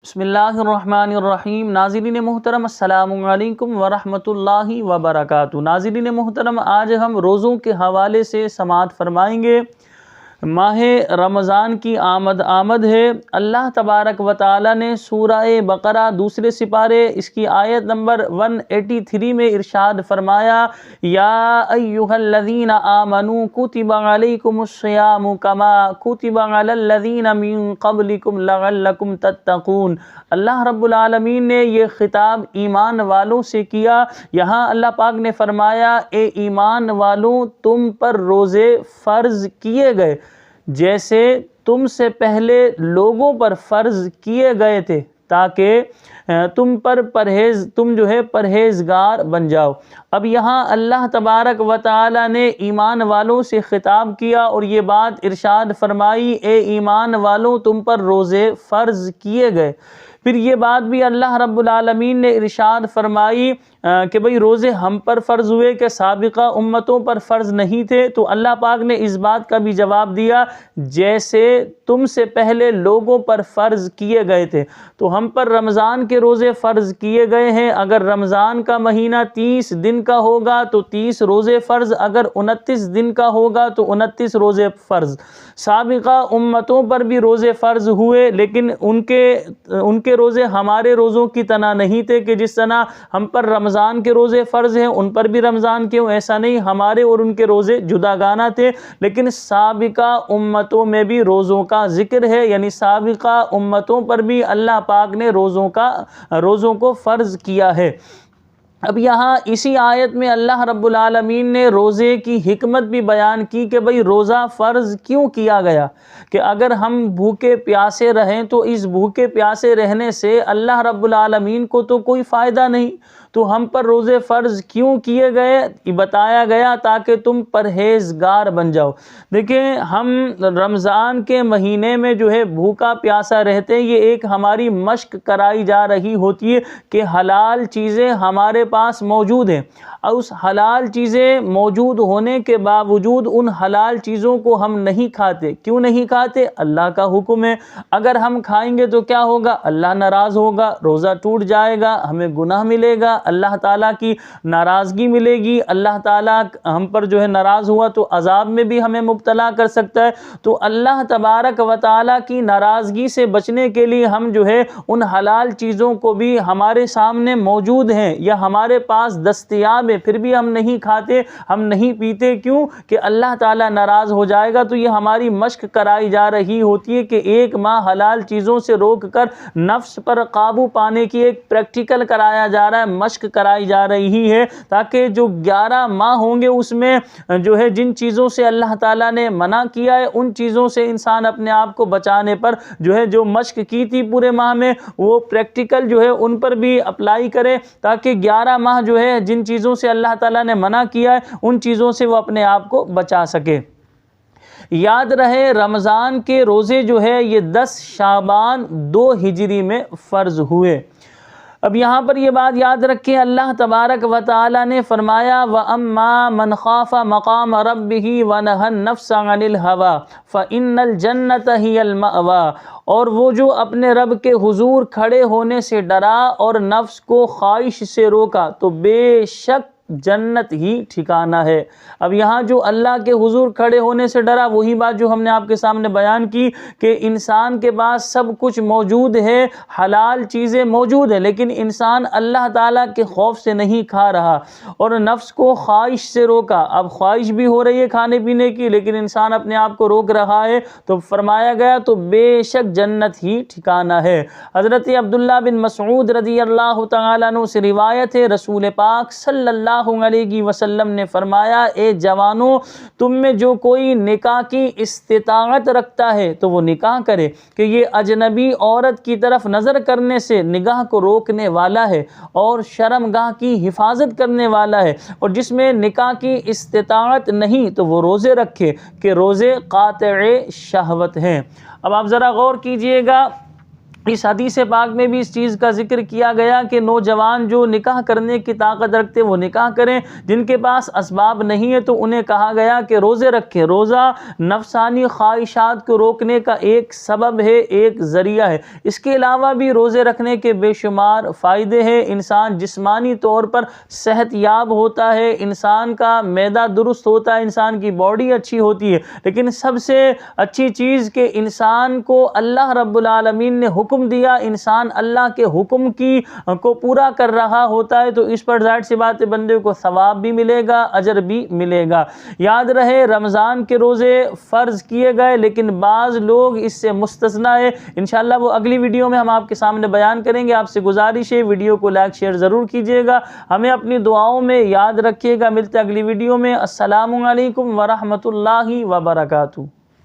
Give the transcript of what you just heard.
بسم اللہ الرحمن الرحیم۔ ناظرین محترم السلام علیکم ورحمۃ اللہ وبرکاتہ۔ ناظرین محترم، آج ہم روزوں کے حوالے سے سماعت فرمائیں گے۔ ماہ رمضان کی آمد ہے۔ اللہ تبارک و تعالی نے سورہ بقرہ دوسرے سپارے اس کی آیت نمبر 183 میں ارشاد فرمایا، یا ایھا الذین آمنوا کتب علیکم الصیام کما کتب علی الذین من قبلکم لعلکم تتقون۔ اللہ رب العالمین نے یہ خطاب ایمان والوں سے کیا۔ یہاں اللہ پاک نے فرمایا، اے ایمان والوں، تم پر روزے فرض کیے گئے جیسے تم سے پہلے لوگوں پر فرض کیے گئے تھے، تاکہ تم پرہیزگار بن جاؤ۔ اب یہاں اللہ تبارک و تعالی نے ایمان والوں سے خطاب کیا اور یہ بات ارشاد فرمائی، اے ایمان والوں، تم پر روزے فرض کیے گئے۔ پھر یہ بات بھی اللہ رب العالمین نے ارشاد فرمائی کہ بھئی روزے ہم پر فرض ہوئے کہ سابقہ امتوں پر فرض نہیں تھے، تو اللہ پاک نے اس بات کا بھی جواب دیا، جیسے تم سے پہلے لوگوں پر فرض کیے گئے تھے۔ تو ہم پر رمضان کے روزے فرض کیے گئے ہیں۔ اگر رمضان کا مہینہ 30 دن کا ہوگا تو 30 روزے فرض، اگر 29 دن کا ہوگا تو 29 روزے فرض۔ سابقہ امتوں پر بھی روزے فرض ہوئے، لیکن ان کے روزے ہمارے روزوں کی طرح نہیں تھے کہ جس طرح ہم پر رمضان کے روزے فرض ہیں ان پر بھی رمضان کے، ایسا نہیں، ہمارے اور ان کے روزے جداگانہ تھے۔ لیکن سابقہ امتوں میں بھی روزوں کا ذکر ہے، یعنی سابقہ امتوں پر بھی اللہ پاک نے روزوں کو فرض کیا ہے۔ اب یہاں اسی آیت میں اللہ رب العالمین نے روزے کی حکمت بھی بیان کی کہ بھئی روزہ فرض کیوں کیا گیا، کہ اگر ہم بھوکے پیاسے رہیں تو اس بھوکے پیاسے رہنے سے اللہ رب العالمین کو تو کوئی فائدہ نہیں، تو ہم پر روزے فرض کیوں کیے گئے یہ بتایا گیا تاکہ تم پرہیزگار بن جاؤ۔ دیکھیں، ہم رمضان کے مہینے میں جو ہے بھوکا پیاسا رہتے ہیں، یہ ایک ہماری مشق کرائی جا رہی ہوتی ہے کہ حلال چیزیں ہمارے پاس موجود ہیں، اور اس حلال چیزیں موجود ہونے کے باوجود ان حلال چیزوں کو ہم نہیں کھاتے۔ کیوں نہیں کھاتے؟ اللہ کا حکم ہے، اگر ہم کھائیں گے تو کیا ہوگا؟ اللہ ناراض ہوگا، روزہ ٹوٹ جائے گا، ہمیں گناہ ملے گا، اللہ تعالیٰ کی ناراضگی ملے گی، اللہ تعالیٰ ہم پر جو ہے ناراض ہوا تو عذاب میں بھی ہمیں مبتلا کر سکتا ہے۔ تو اللہ تبارک و تعالیٰ کی ناراضگی سے بچنے کے لیے ہم جو ہے ان حلال چیزوں کو بھی ہمارے سامنے موجود ہیں یا ہمارے پاس دستیاب ہے، پھر بھی ہم نہیں کھاتے، ہم نہیں پیتے، کیوں کہ اللہ تعالیٰ ناراض ہو جائے گا۔ تو یہ ہماری مشق کرائی جا رہی ہوتی ہے کہ ایک ماہ حلال چیزوں سے روک کر نفس پر قابو پانے کی ایک پریکٹیکل کرایا جا رہا ہے، مشق کرائی جا رہی ہے، تاکہ جو 11 ماہ ہوں گے اس میں جو ہے جن چیزوں سے اللہ تعالیٰ نے منع کیا ہے ان چیزوں سے انسان اپنے آپ کو بچانے پر جو ہے جو مشق کی تھی پورے ماہ میں وہ پریکٹیکل جو ہے ان پر بھی اپلائی کرے، تاکہ 11 ماہ جو ہے جن چیزوں سے اللہ تعالیٰ نے منع کیا ہے ان چیزوں سے وہ اپنے آپ کو بچا سکے۔ یاد رہے، رمضان کے روزے جو ہے یہ 10 شعبان 2 ہجری میں فرض ہوئے۔ اب یہاں پر یہ بات یاد رکھیں، اللہ تبارک و تعالی نے فرمایا، وَأَمَّا مَنْ خَافَ مَقَامَ رَبِّهِ وَنَهَى النَّفْسَ عَنِ الْهَوَىٰ فَإِنَّ الْجَنَّةَ هِيَ الْمَأْوَىٰ۔ اور وہ جو اپنے رب کے حضور کھڑے ہونے سے ڈرا اور نفس کو خواہش سے روکا تو بے شک جنت ہی ٹھکانہ ہے۔ اب یہاں جو اللہ کے حضور کھڑے ہونے سے ڈرا، وہی بات جو ہم نے آپ کے سامنے بیان کی کہ انسان کے پاس سب کچھ موجود ہے، حلال چیزیں موجود ہیں، لیکن انسان اللہ تعالیٰ کے خوف سے نہیں کھا رہا اور نفس کو خواہش سے روکا۔ اب خواہش بھی ہو رہی ہے کھانے پینے کی، لیکن انسان اپنے آپ کو روک رہا ہے، تو فرمایا گیا تو بے شک جنت ہی ٹھکانہ ہے۔ حضرت عبداللہ بن مسعود رضی اللہ تعالیٰ عنہ سے روایت ہے، رسول پاک صلی اللہ علیہ وسلم نے فرمایا، اے جوانوں، تم میں جو کوئی نکاح کی استطاعت رکھتا ہے تو وہ نکاح کرے، کہ یہ اجنبی عورت کی طرف نظر کرنے سے نگاہ کو روکنے والا ہے اور شرمگاہ کی حفاظت کرنے والا ہے، اور جس میں نکاح کی استطاعت نہیں تو وہ روزے رکھے کہ روزے قاطع شہوت ہیں۔ اب آپ ذرا غور کیجئے گا، اس حدیث پاک میں بھی اس چیز کا ذکر کیا گیا کہ نوجوان جو نکاح کرنے کی طاقت رکھتے وہ نکاح کریں، جن کے پاس اسباب نہیں ہے تو انہیں کہا گیا کہ روزے رکھیں۔ روزہ نفسانی خواہشات کو روکنے کا ایک سبب ہے، ایک ذریعہ ہے۔ اس کے علاوہ بھی روزے رکھنے کے بے شمار فائدے ہیں۔ انسان جسمانی طور پر صحت یاب ہوتا ہے، انسان کا معدہ درست ہوتا ہے، انسان کی باڈی اچھی ہوتی ہے، لیکن سب سے اچھی چیز کہ انسان کو اللہ رب العالمین نے حکم دیا، انسان اللہ کے حکم کو پورا کر رہا ہوتا ہے، تو اس پر ظاہر سی بات ہے بندے کو ثواب بھی ملے گا، اجر بھی ملے گا۔ یاد رہے رمضان کے روزے فرض کیے گئے لیکن بعض لوگ اس سے مستثنا ہے، انشاءاللہ وہ اگلی ویڈیو میں ہم آپ کے سامنے بیان کریں گے۔ آپ سے گزارش ہے ویڈیو کو لائک شیئر ضرور کیجیے گا، ہمیں اپنی دعاؤں میں یاد رکھیے گا۔ ملتے اگلی ویڈیو میں۔ السلام علیکم ورحمۃ اللہ وبرکاتہ۔